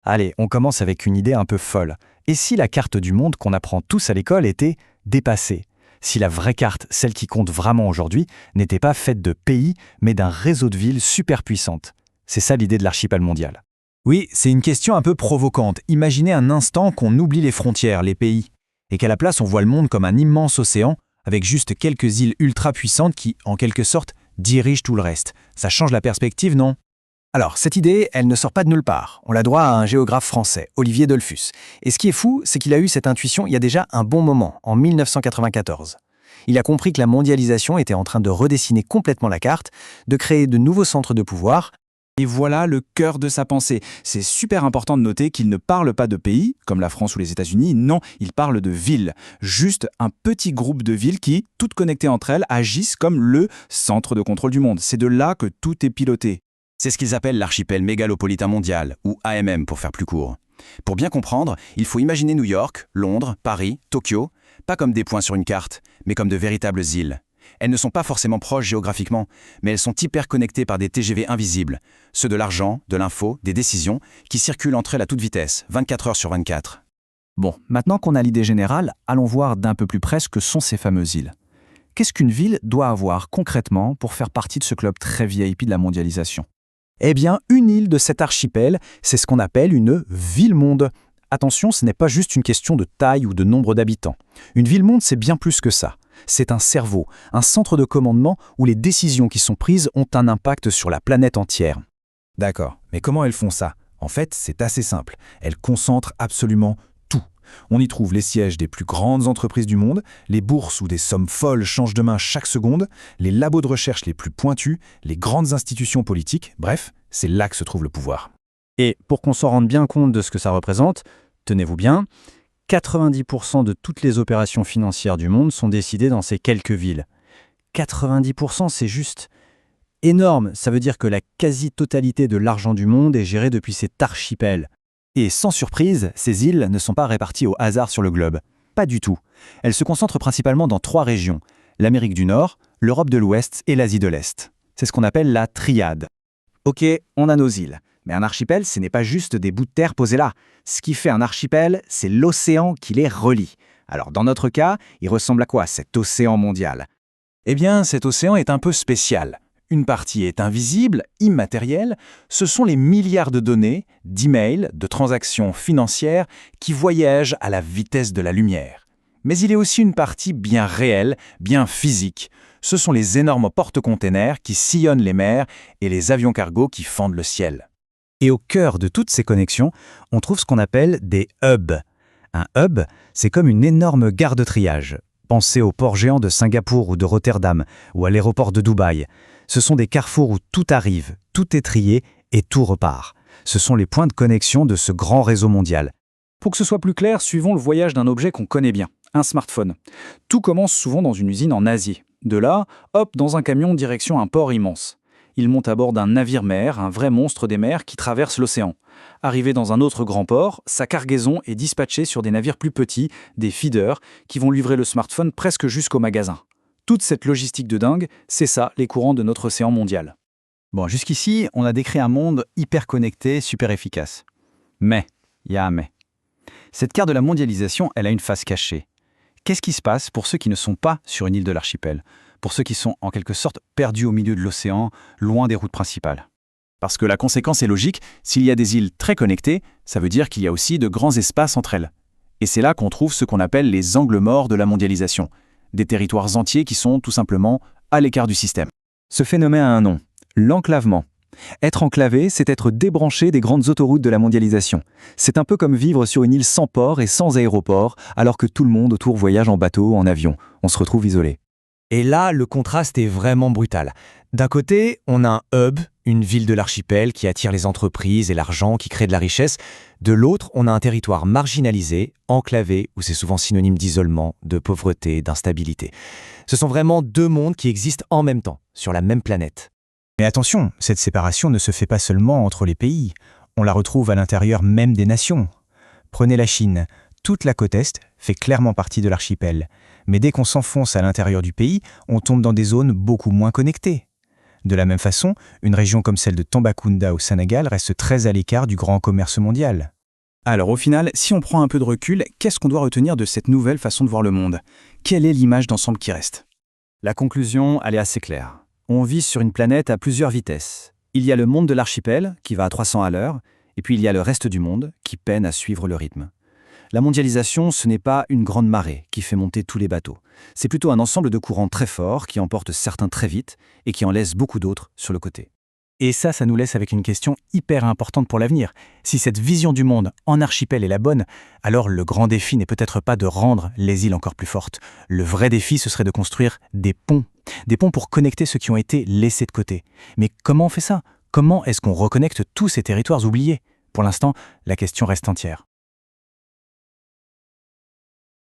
Allez, on commence avec une idée un peu folle. Et si la carte du monde qu'on apprend tous à l'école était dépassée? Si la vraie carte, celle qui compte vraiment aujourd'hui, n'était pas faite de pays, mais d'un réseau de villes super puissantes? C'est ça l'idée de l'archipel mondial. Oui, c'est une question un peu provocante. Imaginez un instant qu'on oublie les frontières, les pays, et qu'à la place on voit le monde comme un immense océan, avec juste quelques îles ultra puissantes qui, en quelque sorte, dirigent tout le reste. Ça change la perspective, non? Alors, cette idée, elle ne sort pas de nulle part. On la doit à un géographe français, Olivier Dollfus. Et ce qui est fou, c'est qu'il a eu cette intuition il y a déjà un bon moment, en 1994. Il a compris que la mondialisation était en train de redessiner complètement la carte, de créer de nouveaux centres de pouvoir. Et voilà le cœur de sa pensée. C'est super important de noter qu'il ne parle pas de pays, comme la France ou les États-Unis, non, il parle de villes. Juste un petit groupe de villes qui, toutes connectées entre elles, agissent comme le centre de contrôle du monde. C'est de là que tout est piloté. C'est ce qu'ils appellent l'archipel mégalopolitain mondial, ou AMM pour faire plus court. Pour bien comprendre, il faut imaginer New York, Londres, Paris, Tokyo, pas comme des points sur une carte, mais comme de véritables îles. Elles ne sont pas forcément proches géographiquement, mais elles sont hyper connectées par des TGV invisibles, ceux de l'argent, de l'info, des décisions, qui circulent entre elles à toute vitesse, 24 heures sur 24. Bon, maintenant qu'on a l'idée générale, allons voir d'un peu plus près ce que sont ces fameuses îles. Qu'est-ce qu'une ville doit avoir concrètement pour faire partie de ce club très VIP de la mondialisation? Eh bien, une île de cet archipel, c'est ce qu'on appelle une ville-monde. Attention, ce n'est pas juste une question de taille ou de nombre d'habitants. Une ville-monde, c'est bien plus que ça. C'est un cerveau, un centre de commandement où les décisions qui sont prises ont un impact sur la planète entière. D'accord, mais comment elles font ça? En fait, c'est assez simple. Elles concentrent absolument tout. On y trouve les sièges des plus grandes entreprises du monde, les bourses où des sommes folles changent de main chaque seconde, les labos de recherche les plus pointus, les grandes institutions politiques, bref, c'est là que se trouve le pouvoir. Et pour qu'on s'en rende bien compte de ce que ça représente, tenez-vous bien, 90% de toutes les opérations financières du monde sont décidées dans ces quelques villes. 90%, c'est juste énorme. Ça veut dire que la quasi-totalité de l'argent du monde est gérée depuis cet archipel. Et sans surprise, ces îles ne sont pas réparties au hasard sur le globe. Pas du tout. Elles se concentrent principalement dans 3 régions, l'Amérique du Nord, l'Europe de l'Ouest et l'Asie de l'Est. C'est ce qu'on appelle la triade. Ok, on a nos îles. Mais un archipel, ce n'est pas juste des bouts de terre posés là. Ce qui fait un archipel, c'est l'océan qui les relie. Alors dans notre cas, il ressemble à quoi cet océan mondial? Eh bien, cet océan est un peu spécial. Une partie est invisible, immatérielle. Ce sont les milliards de données, d'emails, de transactions financières qui voyagent à la vitesse de la lumière. Mais il y a aussi une partie bien réelle, bien physique. Ce sont les énormes porte-containers qui sillonnent les mers et les avions cargo qui fendent le ciel. Et au cœur de toutes ces connexions, on trouve ce qu'on appelle des hubs. Un hub, c'est comme une énorme gare de triage. Pensez au port géant de Singapour ou de Rotterdam, ou à l'aéroport de Dubaï. Ce sont des carrefours où tout arrive, tout est trié et tout repart. Ce sont les points de connexion de ce grand réseau mondial. Pour que ce soit plus clair, suivons le voyage d'un objet qu'on connaît bien, un smartphone. Tout commence souvent dans une usine en Asie. De là, hop, dans un camion direction un port immense. Il monte à bord d'un navire-mer, un vrai monstre des mers qui traverse l'océan. Arrivé dans un autre grand port, sa cargaison est dispatchée sur des navires plus petits, des feeders, qui vont livrer le smartphone presque jusqu'au magasin. Toute cette logistique de dingue, c'est ça, les courants de notre océan mondial. Bon, jusqu'ici, on a décrit un monde hyper connecté, super efficace. Mais, il y a un mais. Cette carte de la mondialisation, elle a une face cachée. Qu'est-ce qui se passe pour ceux qui ne sont pas sur une île de l'archipel? Pour ceux qui sont en quelque sorte perdus au milieu de l'océan, loin des routes principales? Parce que la conséquence est logique, s'il y a des îles très connectées, ça veut dire qu'il y a aussi de grands espaces entre elles. Et c'est là qu'on trouve ce qu'on appelle les angles morts de la mondialisation, des territoires entiers qui sont tout simplement à l'écart du système. Ce phénomène a un nom, l'enclavement. Être enclavé, c'est être débranché des grandes autoroutes de la mondialisation. C'est un peu comme vivre sur une île sans port et sans aéroport, alors que tout le monde autour voyage en bateau, en avion. On se retrouve isolé. Et là, le contraste est vraiment brutal. D'un côté, on a un hub, une ville de l'archipel qui attire les entreprises et l'argent, qui crée de la richesse. De l'autre, on a un territoire marginalisé, enclavé, où c'est souvent synonyme d'isolement, de pauvreté, d'instabilité. Ce sont vraiment 2 mondes qui existent en même temps, sur la même planète. Mais attention, cette séparation ne se fait pas seulement entre les pays. On la retrouve à l'intérieur même des nations. Prenez la Chine. Toute la côte Est fait clairement partie de l'archipel. Mais dès qu'on s'enfonce à l'intérieur du pays, on tombe dans des zones beaucoup moins connectées. De la même façon, une région comme celle de Tambacounda au Sénégal reste très à l'écart du grand commerce mondial. Alors au final, si on prend un peu de recul, qu'est-ce qu'on doit retenir de cette nouvelle façon de voir le monde? Quelle est l'image d'ensemble qui reste? La conclusion, elle est assez claire. On vit sur une planète à plusieurs vitesses. Il y a le monde de l'archipel, qui va à 300 à l'heure, et puis il y a le reste du monde, qui peine à suivre le rythme. La mondialisation, ce n'est pas une grande marée qui fait monter tous les bateaux. C'est plutôt un ensemble de courants très forts qui emportent certains très vite et qui en laissent beaucoup d'autres sur le côté. Et ça nous laisse avec une question hyper importante pour l'avenir. Si cette vision du monde en archipel est la bonne, alors le grand défi n'est peut-être pas de rendre les îles encore plus fortes. Le vrai défi, ce serait de construire des ponts. Des ponts pour connecter ceux qui ont été laissés de côté. Mais comment on fait ça? Comment est-ce qu'on reconnecte tous ces territoires oubliés? Pour l'instant, la question reste entière.